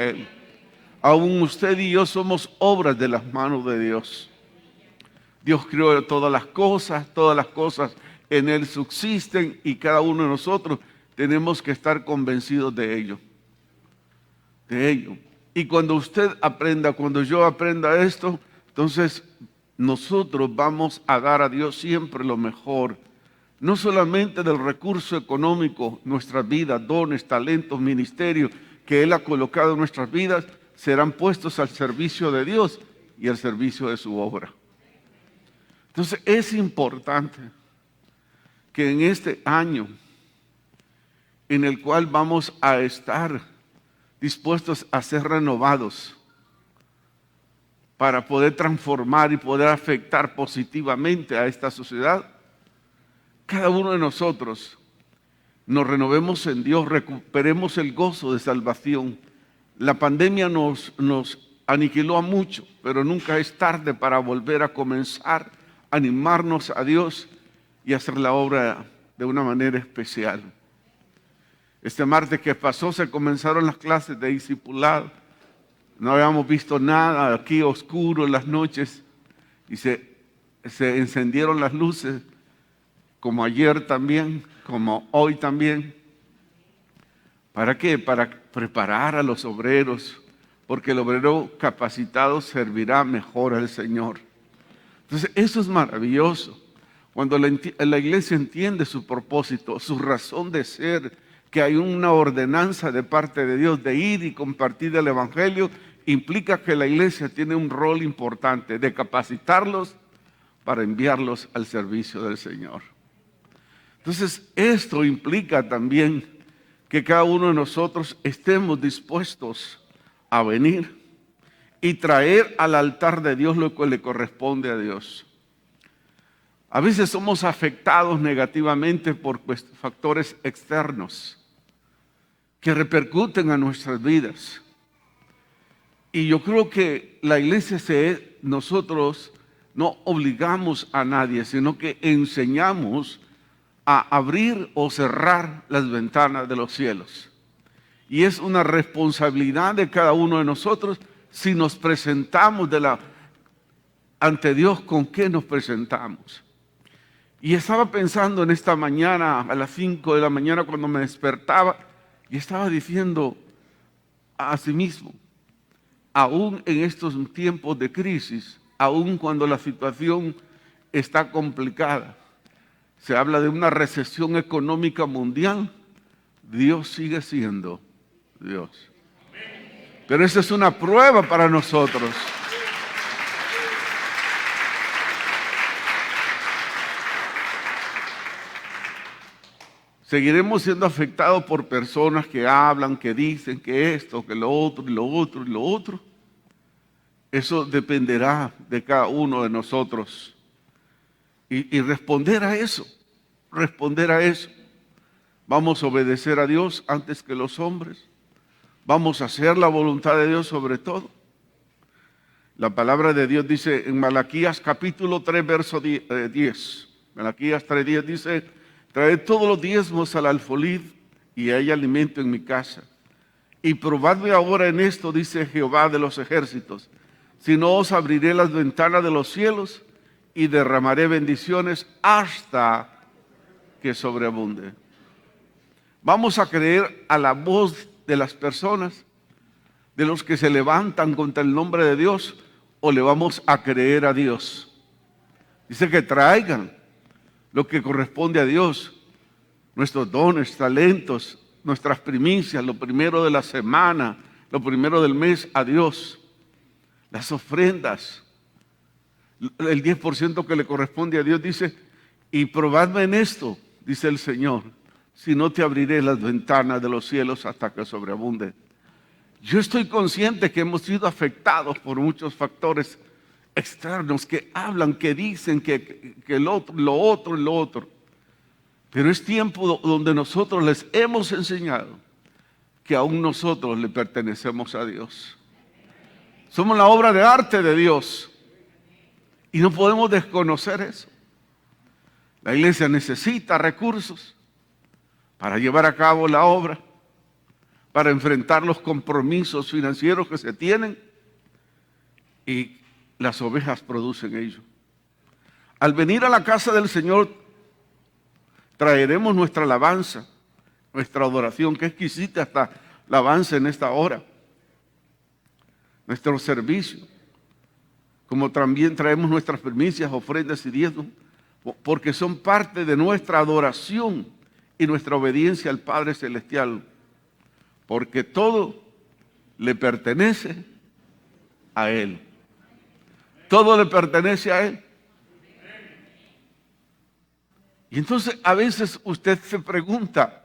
Él. Aún usted y yo somos obras de las manos de Dios. Dios creó todas las cosas en Él subsisten y cada uno de nosotros tenemos que estar convencidos de ello. Y cuando usted aprenda, cuando yo aprenda esto, entonces nosotros vamos a dar a Dios siempre lo mejor. No solamente del recurso económico, nuestras vidas, dones, talentos, ministerios que Él ha colocado en nuestras vidas, serán puestos al servicio de Dios y al servicio de su obra. Entonces es importante que en este año en el cual vamos a estar dispuestos a ser renovados para poder transformar y poder afectar positivamente a esta sociedad, cada uno de nosotros nos renovemos en Dios, recuperemos el gozo de salvación. La pandemia nos aniquiló a mucho, pero nunca es tarde para volver a comenzar, animarnos a Dios y hacer la obra de una manera especial. Este martes que pasó se comenzaron las clases de discipulado. No habíamos visto nada, aquí oscuro en las noches, y se encendieron las luces, como ayer también, como hoy también. ¿Para qué? Para preparar a los obreros, porque el obrero capacitado servirá mejor al Señor. Entonces, eso es maravilloso. Cuando la iglesia entiende su propósito, su razón de ser, que hay una ordenanza de parte de Dios de ir y compartir el Evangelio, implica que la iglesia tiene un rol importante de capacitarlos para enviarlos al servicio del Señor. Entonces, esto implica también que cada uno de nosotros estemos dispuestos a venir y traer al altar de Dios lo que le corresponde a Dios. A veces somos afectados negativamente por factores externos que repercuten a nuestras vidas. Y yo creo que la iglesia nosotros no obligamos a nadie, sino que enseñamos a abrir o cerrar las ventanas de los cielos. Y es una responsabilidad de cada uno de nosotros si nos presentamos ante Dios, ¿con qué nos presentamos? Y estaba pensando en esta mañana, a las 5 de la mañana cuando me despertaba, y estaba diciendo a sí mismo, aún en estos tiempos de crisis, aún cuando la situación está complicada, se habla de una recesión económica mundial, Dios sigue siendo Dios. Pero esa es una prueba para nosotros. Seguiremos siendo afectados por personas que hablan, que dicen que esto, que lo otro, y lo otro, y lo otro. Eso dependerá de cada uno de nosotros. Y responder a eso, Vamos a obedecer a Dios antes que los hombres. Vamos a hacer la voluntad de Dios sobre todo. La palabra de Dios dice en Malaquías capítulo 3, verso 10. Malaquías 3:10 dice: traed todos los diezmos al alfolí y hay alimento en mi casa. Y probadme ahora en esto, dice Jehová de los ejércitos, si no os abriré las ventanas de los cielos y derramaré bendiciones hasta que sobreabunde. Vamos a creer a la voz de las personas, de los que se levantan contra el nombre de Dios, o le vamos a creer a Dios. Dice que traigan lo que corresponde a Dios, nuestros dones, talentos, nuestras primicias, lo primero de la semana, lo primero del mes a Dios, las ofrendas, el 10% que le corresponde a Dios. Dice, y probadme en esto, dice el Señor, si no te abriré las ventanas de los cielos hasta que sobreabunde. Yo estoy consciente que hemos sido afectados por muchos factores externos que hablan, que dicen que lo otro. Pero es tiempo donde nosotros les hemos enseñado que aún nosotros le pertenecemos a Dios. Somos la obra de arte de Dios y no podemos desconocer eso. La iglesia necesita recursos para llevar a cabo la obra, para enfrentar los compromisos financieros que se tienen, y las ovejas producen ello. Al venir a la casa del Señor, traeremos nuestra alabanza, nuestra adoración. Qué exquisita está la alabanza en esta hora. Nuestro servicio, como también traemos nuestras primicias, ofrendas y diezmos, porque son parte de nuestra adoración y nuestra obediencia al Padre Celestial, porque todo le pertenece a Él. Todo le pertenece a Él. Y entonces a veces usted se pregunta,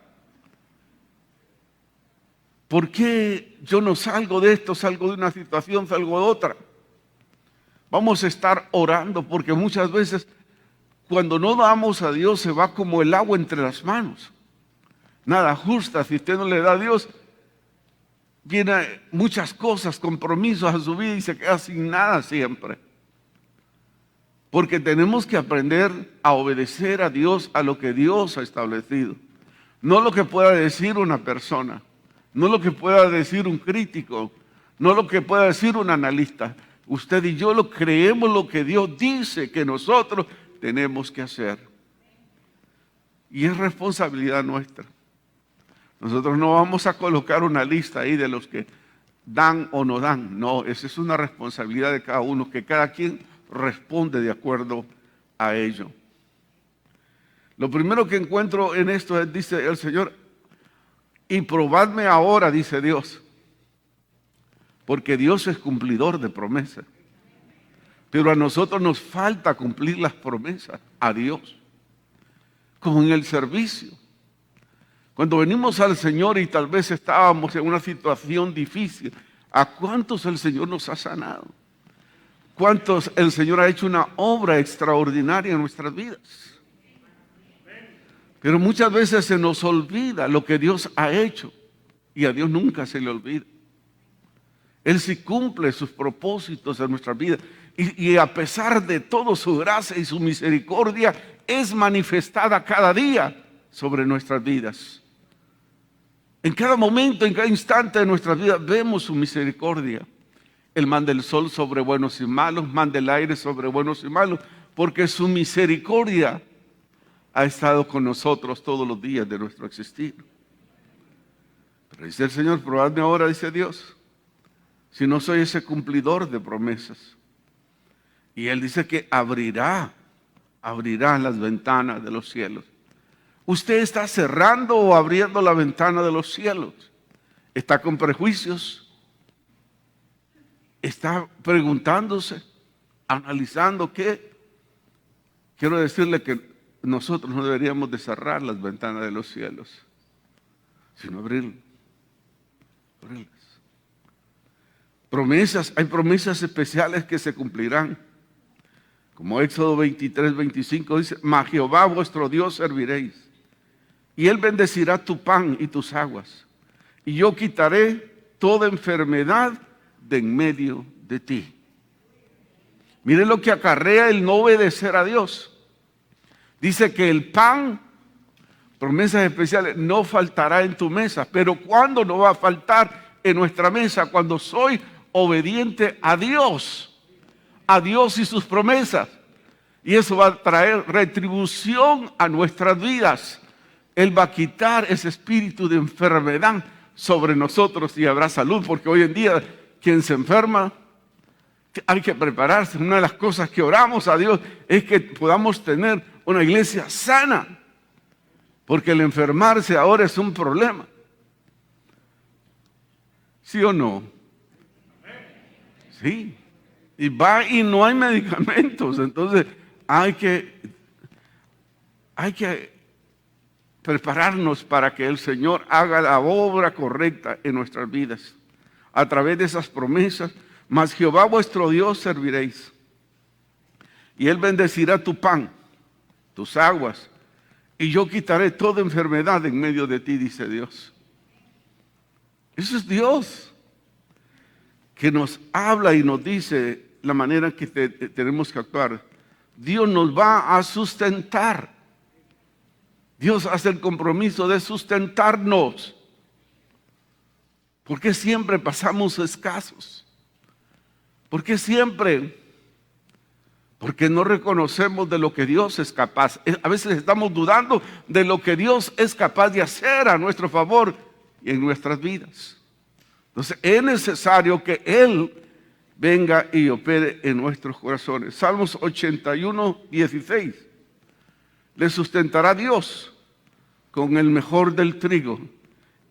¿por qué yo no salgo de esto, salgo de una situación, salgo de otra? Vamos a estar orando, porque muchas veces cuando no damos a Dios se va como el agua entre las manos. Nada ajusta. Si usted no le da a Dios, vienen muchas cosas, compromisos a su vida y se queda sin nada siempre. Porque tenemos que aprender a obedecer a Dios, a lo que Dios ha establecido. No lo que pueda decir una persona, no lo que pueda decir un crítico, no lo que pueda decir un analista. Usted y yo lo creemos lo que Dios dice que nosotros tenemos que hacer. Y es responsabilidad nuestra. Nosotros no vamos a colocar una lista ahí de los que dan o no dan. No, esa es una responsabilidad de cada uno, que cada quien responde de acuerdo a ello. Lo primero que encuentro en esto es, dice el Señor, y probadme ahora, dice Dios, porque Dios es cumplidor de promesas. Pero a nosotros nos falta cumplir las promesas a Dios, como en el servicio. Cuando venimos al Señor y tal vez estábamos en una situación difícil, ¿a cuántos el Señor nos ha sanado? ¿Cuántos el Señor ha hecho una obra extraordinaria en nuestras vidas? Pero muchas veces se nos olvida lo que Dios ha hecho, y a Dios nunca se le olvida. Él sí cumple sus propósitos en nuestras vidas, y a pesar de todo, su gracia y su misericordia es manifestada cada día sobre nuestras vidas. En cada momento, en cada instante de nuestras vidas vemos su misericordia. Él manda el sol sobre buenos y malos, manda el aire sobre buenos y malos, porque su misericordia ha estado con nosotros todos los días de nuestro existir. Pero dice el Señor, probadme ahora, dice Dios, si no soy ese cumplidor de promesas. Y Él dice que abrirá las ventanas de los cielos. ¿Usted está cerrando o abriendo la ventana de los cielos? ¿Está con prejuicios? ¿Está preguntándose, analizando qué? Quiero decirle que nosotros no deberíamos de cerrar las ventanas de los cielos, sino abrirlas. Promesas, hay promesas especiales que se cumplirán. Como Éxodo 23, 25 dice, mas Jehová vuestro Dios serviréis, y Él bendecirá tu pan y tus aguas, y yo quitaré toda enfermedad de en medio de ti. Miren lo que acarrea el no obedecer a Dios. Dice que el pan, promesas especiales, no faltará en tu mesa. Pero ¿cuándo no va a faltar en nuestra mesa? Cuando soy obediente a Dios y sus promesas. Y eso va a traer retribución a nuestras vidas. Él va a quitar ese espíritu de enfermedad sobre nosotros y habrá salud, porque hoy en día quien se enferma, hay que prepararse. Una de las cosas que oramos a Dios es que podamos tener una iglesia sana, porque el enfermarse ahora es un problema. ¿Sí o no? Sí. Y va y no hay medicamentos, entonces hay que prepararnos para que el Señor haga la obra correcta en nuestras vidas. A través de esas promesas, mas Jehová vuestro Dios serviréis. Y Él bendecirá tu pan, tus aguas, y yo quitaré toda enfermedad en medio de ti, dice Dios. Eso es Dios, que nos habla y nos dice la manera en que tenemos que actuar. Dios nos va a sustentar. Dios hace el compromiso de sustentarnos. ¿Por qué siempre pasamos escasos? ¿Por qué siempre? Porque no reconocemos de lo que Dios es capaz. A veces estamos dudando de lo que Dios es capaz de hacer a nuestro favor y en nuestras vidas. Entonces es necesario que Él venga y opere en nuestros corazones. Salmos 81, 16. Le sustentará Dios con el mejor del trigo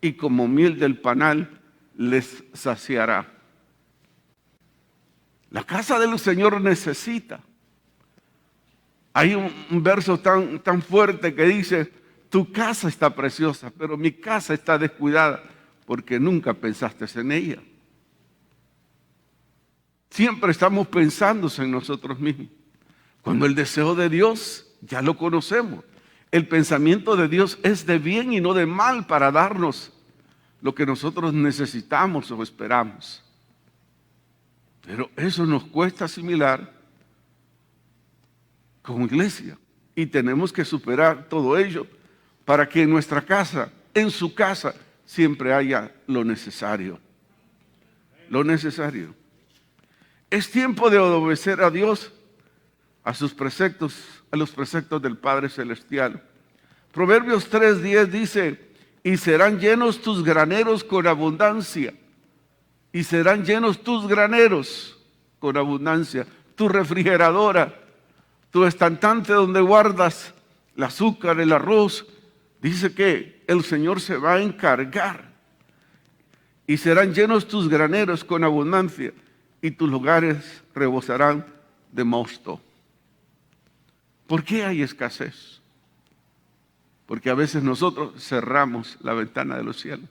y como miel del panal les saciará. La casa del Señor necesita. Hay un verso tan fuerte que dice: tu casa está preciosa, pero mi casa está descuidada porque nunca pensaste en ella. Siempre estamos pensando en nosotros mismos. Cuando el deseo de Dios ya lo conocemos. El pensamiento de Dios es de bien y no de mal para darnos lo que nosotros necesitamos o esperamos. Pero eso nos cuesta asimilar como iglesia. Y tenemos que superar todo ello para que en nuestra casa, en su casa, siempre haya lo necesario. Lo necesario. Es tiempo de obedecer a Dios, a sus preceptos, a los preceptos del Padre Celestial. Proverbios 3:10 dice: y serán llenos tus graneros con abundancia. Y serán llenos tus graneros con abundancia. Tu refrigeradora, tu estantante donde guardas el azúcar, el arroz. Dice que el Señor se va a encargar. Y serán llenos tus graneros con abundancia. Y tus lugares rebosarán de mosto. ¿Por qué hay escasez? Porque a veces nosotros cerramos la ventana de los cielos.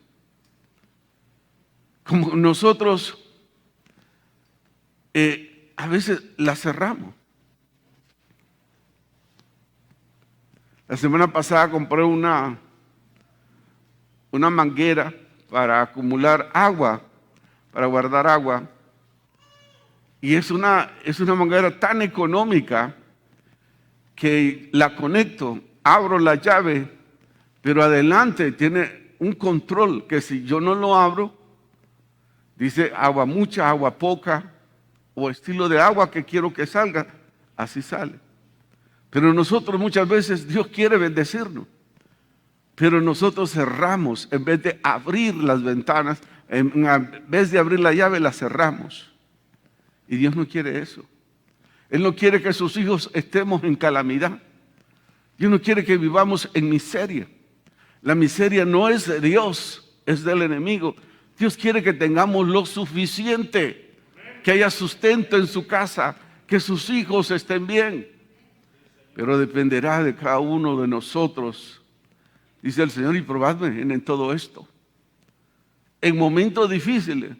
Como nosotros a veces la cerramos. La semana pasada compré una manguera para acumular agua, para guardar agua. Y es una manguera tan económica que la conecto, abro la llave, pero adelante tiene un control que si yo no lo abro, dice agua mucha, agua poca, o estilo de agua que quiero que salga, así sale. Pero nosotros muchas veces Dios quiere bendecirnos, pero nosotros cerramos en vez de abrir las ventanas, en vez de abrir la llave la cerramos. Y Dios no quiere eso. Él no quiere que sus hijos estemos en calamidad. Dios no quiere que vivamos en miseria. La miseria no es de Dios, es del enemigo. Dios quiere que tengamos lo suficiente, que haya sustento en su casa, que sus hijos estén bien. Pero dependerá de cada uno de nosotros. Dice el Señor: y probadme en todo esto. En momentos difíciles,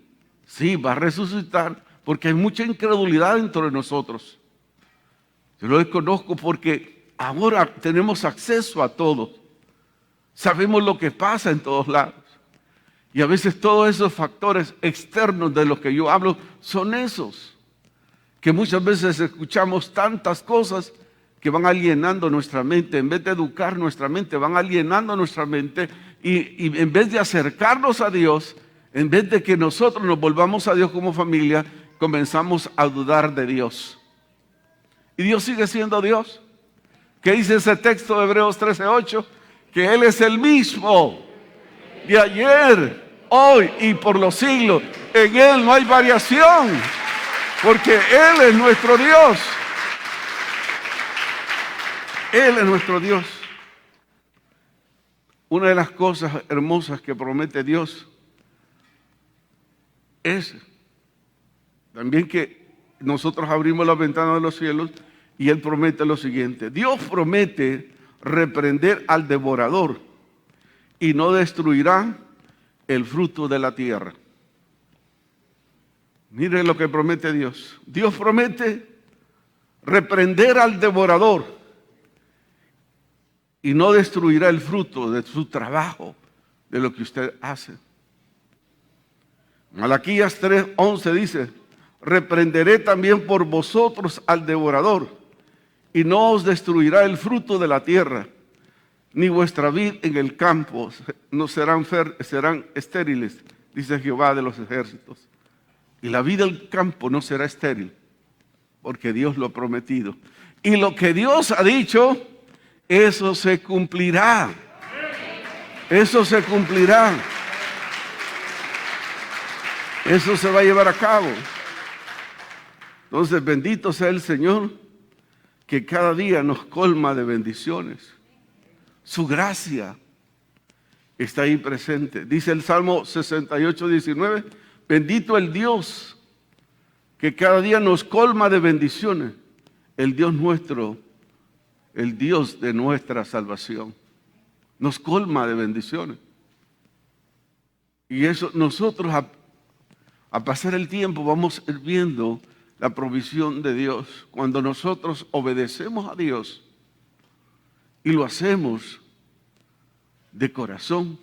sí, va a resucitar, porque hay mucha incredulidad dentro de nosotros. Yo lo desconozco porque ahora tenemos acceso a todo. Sabemos lo que pasa en todos lados. Y a veces todos esos factores externos de los que yo hablo son esos. Que muchas veces escuchamos tantas cosas que van alienando nuestra mente. En vez de educar nuestra mente, van alienando nuestra mente. Y en vez de acercarnos a Dios, en vez de que nosotros nos volvamos a Dios como familia, comenzamos a dudar de Dios. Y Dios sigue siendo Dios. ¿Qué dice ese texto de Hebreos 13:8? Que Él es el mismo de ayer, hoy y por los siglos. En Él no hay variación, porque Él es nuestro Dios. Él es nuestro Dios. Una de las cosas hermosas que promete Dios es también que nosotros abrimos las ventanas de los cielos y Él promete lo siguiente. Dios promete reprender al devorador y no destruirá el fruto de la tierra. Miren lo que promete Dios. Dios promete reprender al devorador y no destruirá el fruto de su trabajo, de lo que usted hace. Malaquías 3:11 dice: reprenderé también por vosotros al devorador, y no os destruirá el fruto de la tierra, ni vuestra vid en el campo, no serán estériles, dice Jehová de los ejércitos. Y la vida del campo no será estéril, porque Dios lo ha prometido. Y lo que Dios ha dicho, eso se cumplirá. Eso se cumplirá. Eso se va a llevar a cabo. Entonces, bendito sea el Señor, que cada día nos colma de bendiciones. Su gracia está ahí presente. Dice el Salmo 68, 19, bendito el Dios que cada día nos colma de bendiciones. El Dios nuestro, el Dios de nuestra salvación, nos colma de bendiciones. Y eso nosotros a pasar el tiempo vamos viendo la provisión de Dios. Cuando nosotros obedecemos a Dios y lo hacemos de corazón,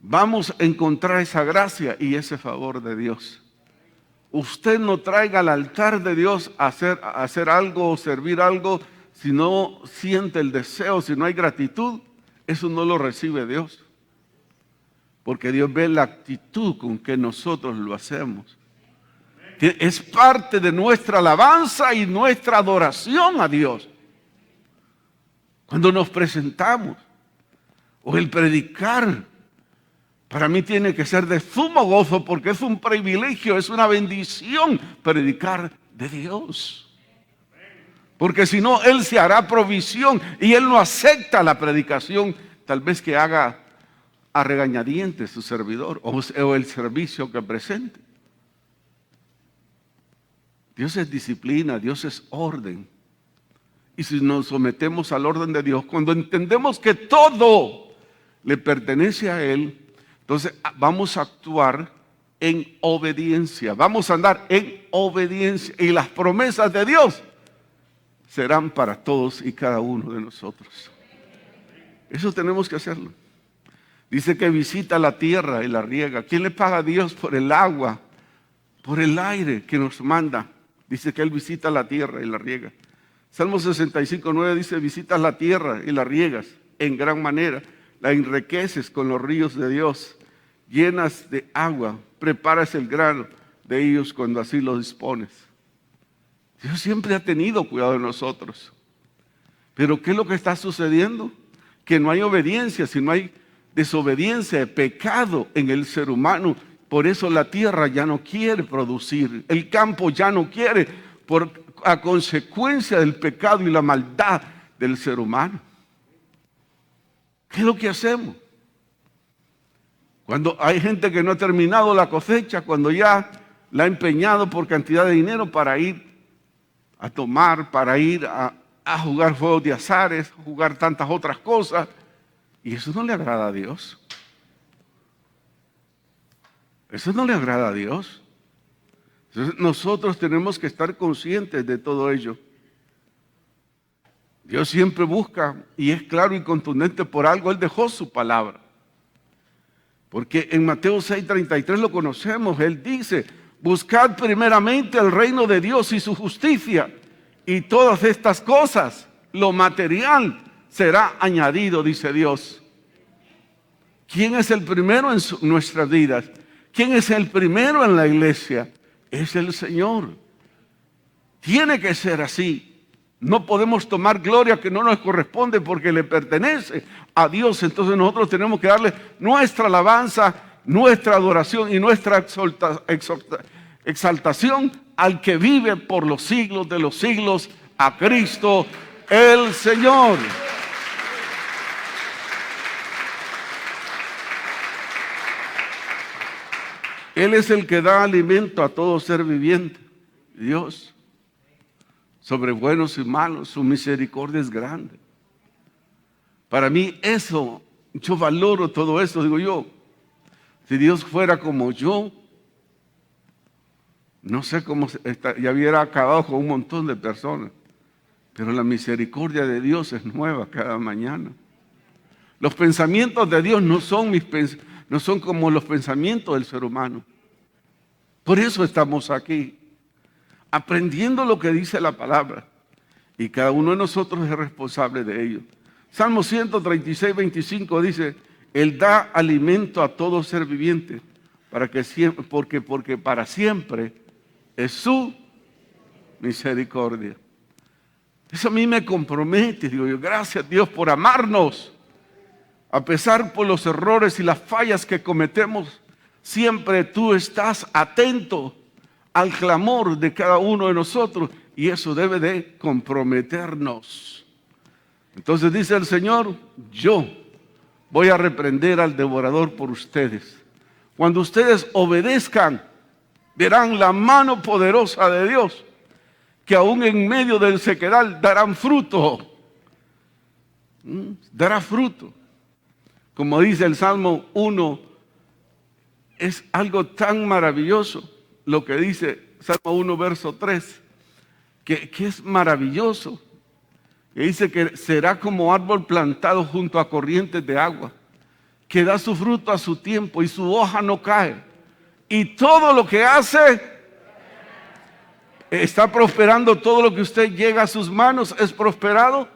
vamos a encontrar esa gracia y ese favor de Dios. Usted no traiga al altar de Dios a hacer algo o servir algo si no siente el deseo, si no hay gratitud. Eso no lo recibe Dios. Porque Dios ve la actitud con que nosotros lo hacemos. Es parte de nuestra alabanza y nuestra adoración a Dios. Cuando nos presentamos, o el predicar, para mí tiene que ser de sumo gozo, porque es un privilegio, es una bendición predicar de Dios. Porque si no, Él se hará provisión y Él no acepta la predicación, tal vez que haga a regañadientes su servidor o el servicio que presente. Dios es disciplina, Dios es orden. Y si nos sometemos al orden de Dios, cuando entendemos que todo le pertenece a Él, entonces vamos a actuar en obediencia, vamos a andar en obediencia. Y las promesas de Dios serán para todos y cada uno de nosotros. Eso tenemos que hacerlo. Dice que visita la tierra y la riega. ¿Quién le paga a Dios por el agua, por el aire que nos manda? Dice que Él visita la tierra y la riega. Salmo 65, 9 dice, visitas la tierra y la riegas en gran manera. La enriqueces con los ríos de Dios. Llenas de agua, preparas el grano de ellos cuando así lo dispones. Dios siempre ha tenido cuidado de nosotros. Pero ¿qué es lo que está sucediendo? Que no hay obediencia, sino hay desobediencia, pecado en el ser humano. Por eso la tierra ya no quiere producir, el campo ya no quiere, a consecuencia del pecado y la maldad del ser humano. ¿Qué es lo que hacemos? Cuando hay gente que no ha terminado la cosecha, cuando ya la ha empeñado por cantidad de dinero para ir a tomar, para ir a jugar juegos de azares, jugar tantas otras cosas, y eso no le agrada a Dios. Eso no le agrada a Dios. Entonces nosotros tenemos que estar conscientes de todo ello. Dios siempre busca y es claro y contundente, por algo Él dejó su palabra. Porque en Mateo 6:33 lo conocemos, Él dice, buscad primeramente el reino de Dios y su justicia, y todas estas cosas, lo material, será añadido, dice Dios. ¿Quién es el primero en nuestras vidas? ¿Quién es el primero en la iglesia? Es el Señor. Tiene que ser así. No podemos tomar gloria que no nos corresponde porque le pertenece a Dios. Entonces nosotros tenemos que darle nuestra alabanza, nuestra adoración y nuestra exaltación al que vive por los siglos de los siglos, a Cristo el Señor. Él es el que da alimento a todo ser viviente. Dios, sobre buenos y malos, su misericordia es grande. Para mí eso, yo valoro todo eso. Digo yo, si Dios fuera como yo, no sé cómo ya hubiera acabado con un montón de personas. Pero la misericordia de Dios es nueva cada mañana. Los pensamientos de Dios no son como los pensamientos del ser humano. Por eso estamos aquí, aprendiendo lo que dice la palabra. Y cada uno de nosotros es responsable de ello. Salmo 136, 25 dice, Él da alimento a todo ser viviente, para que siempre, porque para siempre es su misericordia. Eso a mí me compromete, digo yo, gracias Dios por amarnos. A pesar por los errores y las fallas que cometemos, siempre tú estás atento al clamor de cada uno de nosotros y eso debe de comprometernos. Entonces dice el Señor, yo voy a reprender al devorador por ustedes. Cuando ustedes obedezcan, verán la mano poderosa de Dios, que aún en medio del sequedal darán fruto. Dará fruto. Como dice el Salmo 1, es algo tan maravilloso lo que dice Salmo 1, verso 3, que es maravilloso. Que dice que será como árbol plantado junto a corrientes de agua, que da su fruto a su tiempo y su hoja no cae. Y todo lo que hace, está prosperando. Todo lo que usted llega a sus manos es prosperado.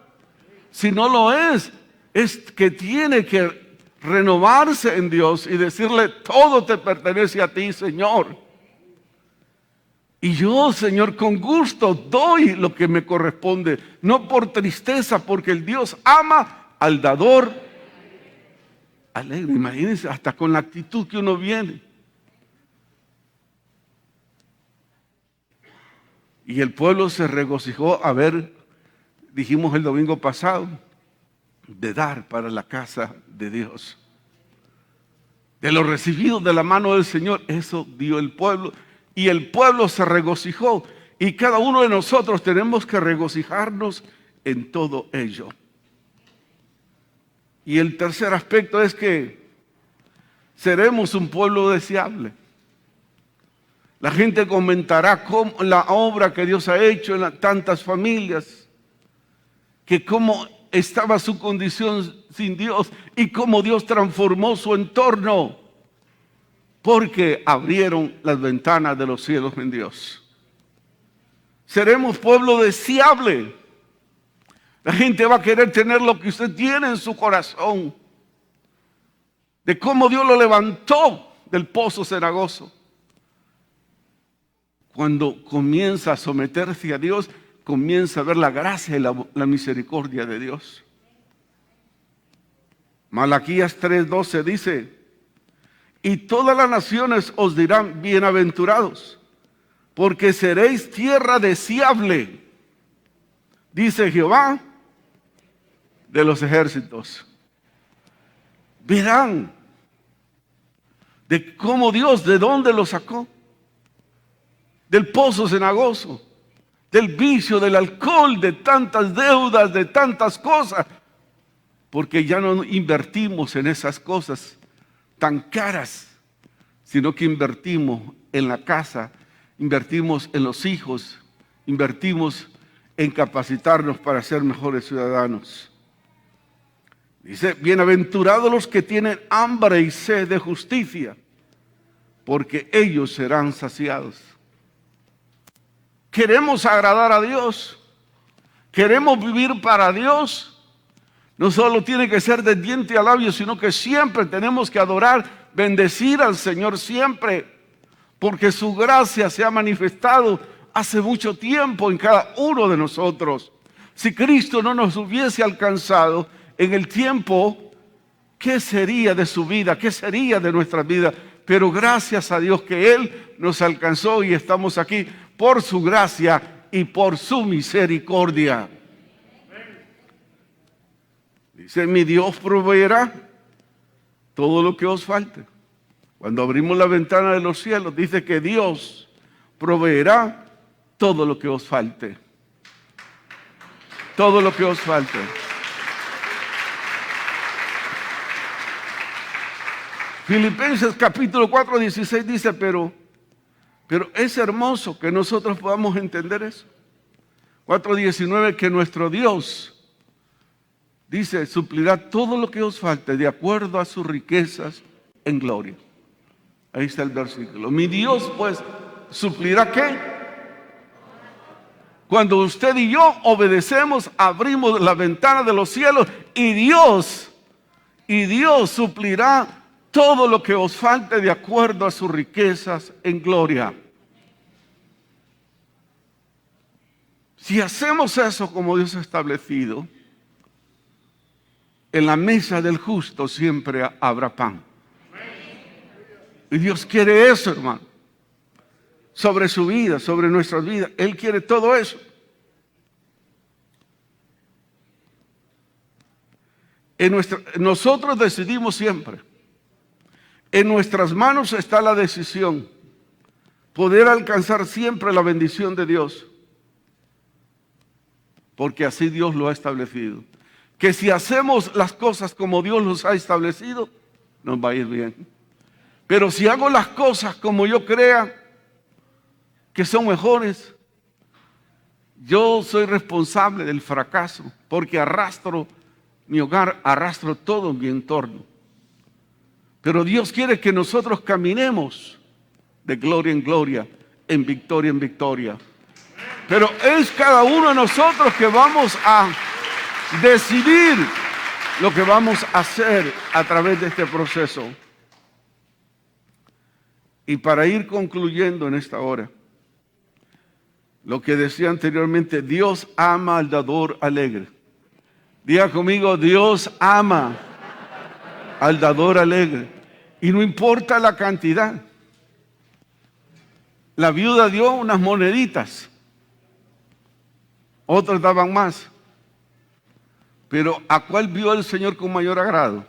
Si no lo es que tiene que renovarse en Dios y decirle, todo te pertenece a ti, Señor. Y yo, Señor, con gusto doy lo que me corresponde, no por tristeza, porque el Dios ama al dador alegre. Imagínense, hasta con la actitud que uno viene. Y el pueblo se regocijó dijimos el domingo pasado, de dar para la casa de Dios. De lo recibido de la mano del Señor, eso dio el pueblo. Y el pueblo se regocijó. Y cada uno de nosotros tenemos que regocijarnos en todo ello. Y el tercer aspecto es que seremos un pueblo deseable. La gente comentará la obra que Dios ha hecho en tantas familias, que cómo estaba su condición sin Dios y cómo Dios transformó su entorno, porque abrieron las ventanas de los cielos en Dios. Seremos pueblo deseable. La gente va a querer tener lo que usted tiene en su corazón, de cómo Dios lo levantó del pozo cenagoso. Cuando comienza a someterse a Dios, comienza a ver la gracia y la misericordia de Dios. Malaquías 3:12 dice, y todas las naciones os dirán bienaventurados, porque seréis tierra deseable, dice Jehová de los ejércitos. Verán de cómo Dios, de dónde lo sacó. Del pozo cenagoso, del vicio, del alcohol, de tantas deudas, de tantas cosas, porque ya no invertimos en esas cosas tan caras, sino que invertimos en la casa, invertimos en los hijos, invertimos en capacitarnos para ser mejores ciudadanos. Dice, bienaventurados los que tienen hambre y sed de justicia, porque ellos serán saciados. Queremos agradar a Dios, queremos vivir para Dios. No solo tiene que ser de diente a labio, sino que siempre tenemos que adorar, bendecir al Señor siempre, porque su gracia se ha manifestado hace mucho tiempo en cada uno de nosotros. Si Cristo no nos hubiese alcanzado en el tiempo, ¿qué sería de su vida? ¿Qué sería de nuestra vida? Pero gracias a Dios que Él nos alcanzó y estamos aquí por su gracia y por su misericordia. Dice, mi Dios proveerá todo lo que os falte. Cuando abrimos la ventana de los cielos, dice que Dios proveerá todo lo que os falte. Todo lo que os falte. Filipenses capítulo 4:16 dice, pero es hermoso que nosotros podamos entender eso. 4:19, que nuestro Dios, dice, suplirá todo lo que os falte de acuerdo a sus riquezas en gloria. Ahí está el versículo. Mi Dios, pues, suplirá ¿qué? Cuando usted y yo obedecemos, abrimos la ventana de los cielos y Dios y Dios suplirá todo lo que os falte de acuerdo a sus riquezas en gloria. Si hacemos eso como Dios ha establecido, en la mesa del justo siempre habrá pan. Y Dios quiere eso, hermano, sobre su vida, sobre nuestras vidas. Él quiere todo eso. Nosotros decidimos siempre. En nuestras manos está la decisión. Poder alcanzar siempre la bendición de Dios. Porque así Dios lo ha establecido. Que si hacemos las cosas como Dios los ha establecido, nos va a ir bien. Pero si hago las cosas como yo crea que son mejores, yo soy responsable del fracaso, porque arrastro mi hogar, arrastro todo mi entorno. Pero Dios quiere que nosotros caminemos de gloria en gloria, en victoria. Pero es cada uno de nosotros que vamos a decidir lo que vamos a hacer a través de este proceso. Y para ir concluyendo en esta hora, lo que decía anteriormente, Dios ama al dador alegre. Diga conmigo, Dios ama al dador alegre. Y no importa la cantidad. La viuda dio unas moneditas. Otros daban más. Pero ¿a cuál vio el Señor con mayor agrado?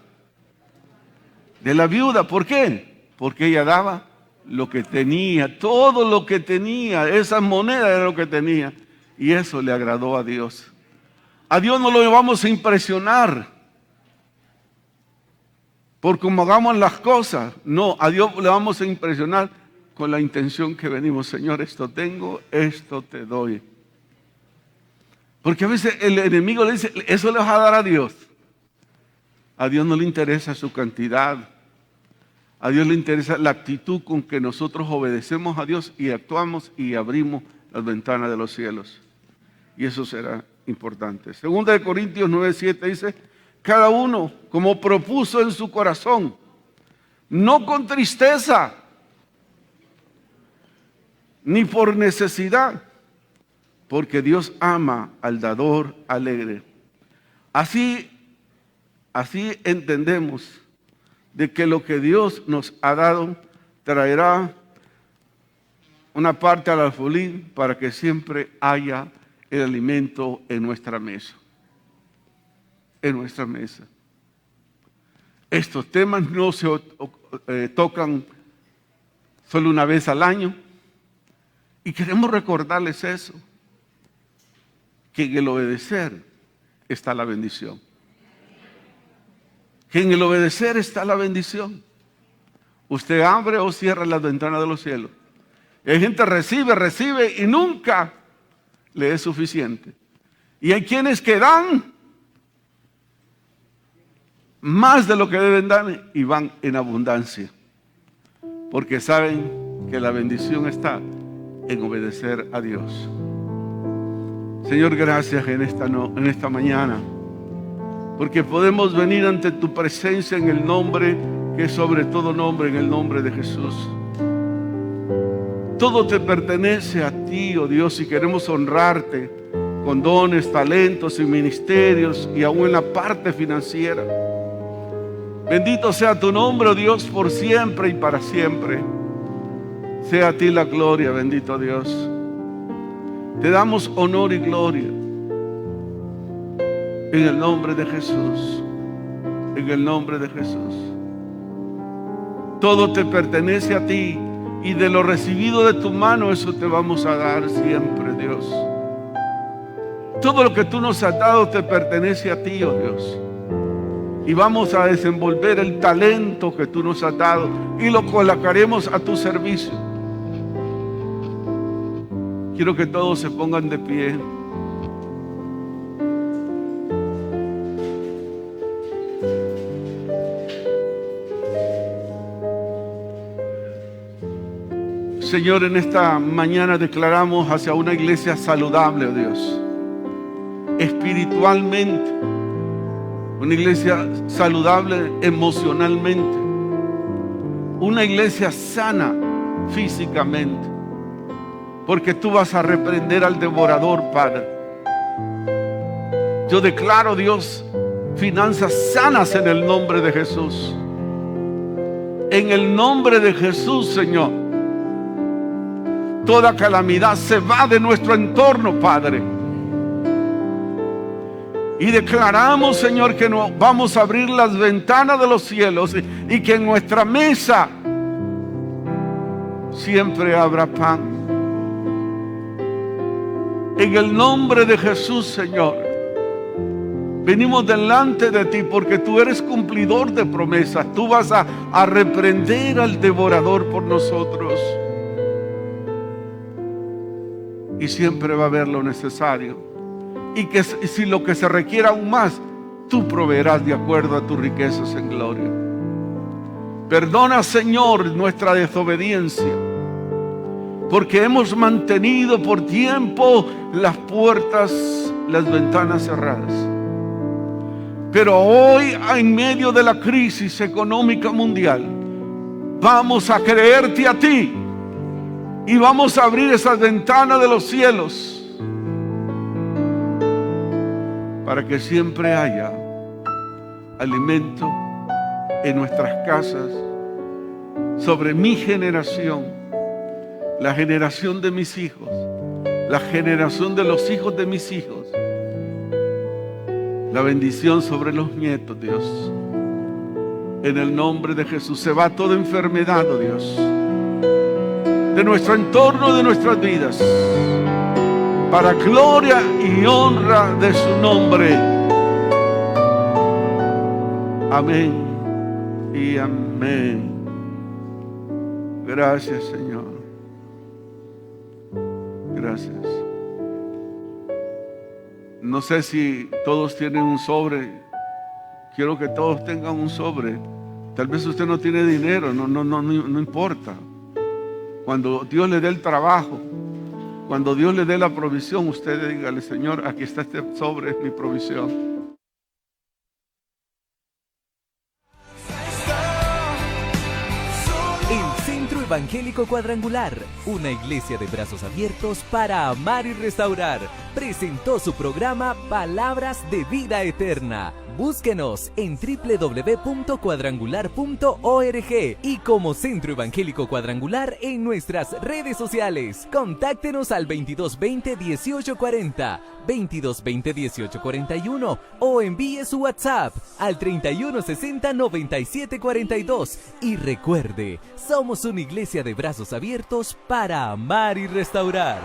De la viuda. ¿Por qué? Porque ella daba lo que tenía, todo lo que tenía. Esas monedas era lo que tenía. Y eso le agradó a Dios. A Dios no lo vamos a impresionar por cómo hagamos las cosas. No, a Dios le vamos a impresionar con la intención que venimos. Señor, esto tengo, esto te doy. Porque a veces el enemigo le dice, eso le vas a dar a Dios. A Dios no le interesa su cantidad. A Dios le interesa la actitud con que nosotros obedecemos a Dios y actuamos y abrimos las ventanas de los cielos. Y eso será importante. Segunda de Corintios 9:7 dice, cada uno como propuso en su corazón, no con tristeza, ni por necesidad, porque Dios ama al dador alegre. Así entendemos de que lo que Dios nos ha dado traerá una parte al alfolí para que siempre haya el alimento en nuestra mesa. En nuestra mesa. Estos temas no se tocan solo una vez al año. Y queremos recordarles eso. Que en el obedecer está la bendición. Que en el obedecer está la bendición. Usted abre o cierra las ventanas de los cielos. Y hay gente recibe y nunca le es suficiente. Y hay quienes que dan más de lo que deben dar y van en abundancia. Porque saben que la bendición está en obedecer a Dios. Señor, gracias en esta mañana. Porque podemos venir ante tu presencia en el nombre que es sobre todo nombre, en el nombre de Jesús. Todo te pertenece a ti, oh Dios, y queremos honrarte con dones, talentos y ministerios y aún en la parte financiera. Bendito sea tu nombre, oh Dios, por siempre y para siempre. Sea a ti la gloria, bendito Dios. Te damos honor y gloria. En el nombre de Jesús. En el nombre de Jesús. Todo te pertenece a ti. Y de lo recibido de tu mano, eso te vamos a dar siempre, Dios. Todo lo que tú nos has dado te pertenece a ti, oh Dios. Y vamos a desenvolver el talento que tú nos has dado y lo colocaremos a tu servicio. Quiero que todos se pongan de pie. Señor, en esta mañana declaramos hacia una iglesia saludable, oh Dios, espiritualmente, una iglesia saludable emocionalmente, una iglesia sana físicamente, porque tú vas a reprender al devorador, Padre. Yo declaro, Dios, finanzas sanas en el nombre de Jesús. En el nombre de Jesús, Señor. Toda calamidad se va de nuestro entorno, Padre. Y declaramos, Señor, que no vamos a abrir las ventanas de los cielos y que en nuestra mesa siempre habrá pan. En el nombre de Jesús, Señor, venimos delante de ti porque tú eres cumplidor de promesas. Tú vas a reprender al devorador por nosotros. Y siempre va a haber lo necesario. Y que si lo que se requiera aún más, tú proveerás de acuerdo a tus riquezas en gloria. Perdona, Señor, nuestra desobediencia, porque hemos mantenido por tiempo las puertas, las ventanas cerradas. Pero hoy, en medio de la crisis económica mundial, vamos a creerte a ti y vamos a abrir esas ventanas de los cielos para que siempre haya alimento en nuestras casas, sobre mi generación, la generación de mis hijos, la generación de los hijos de mis hijos, la bendición sobre los nietos, Dios. En el nombre de Jesús se va toda enfermedad, oh Dios, de nuestro entorno, de nuestras vidas, para gloria y honra de su nombre. Amén y amén. Gracias, Señor. Gracias. No sé si todos tienen un sobre. Quiero que todos tengan un sobre. Tal vez usted no tiene dinero, no importa. Cuando Dios le dé el trabajo, cuando Dios le dé la provisión, usted dígale: Señor, aquí está este sobre, es mi provisión. El Centro Evangélico Cuadrangular, una iglesia de brazos abiertos para amar y restaurar, presentó su programa Palabras de Vida Eterna. Búsquenos en www.cuadrangular.org y como Centro Evangélico Cuadrangular en nuestras redes sociales. Contáctenos al 2220-1840, 2220-1841 o envíe su WhatsApp al 3160-9742. Y recuerde, somos una iglesia de brazos abiertos para amar y restaurar.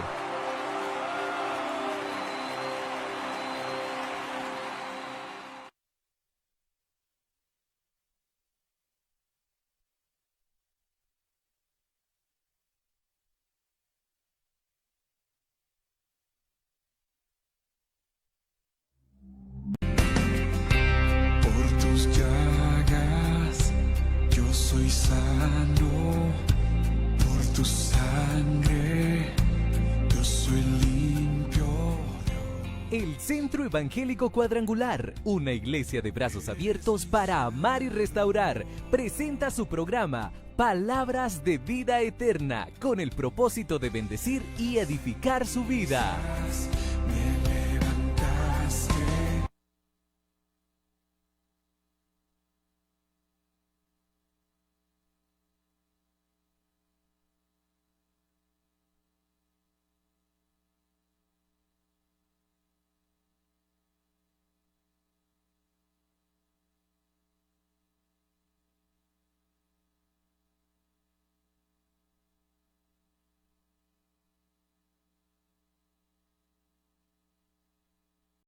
El Centro Evangélico Cuadrangular, una iglesia de brazos abiertos para amar y restaurar, presenta su programa Palabras de Vida Eterna, con el propósito de bendecir y edificar su vida.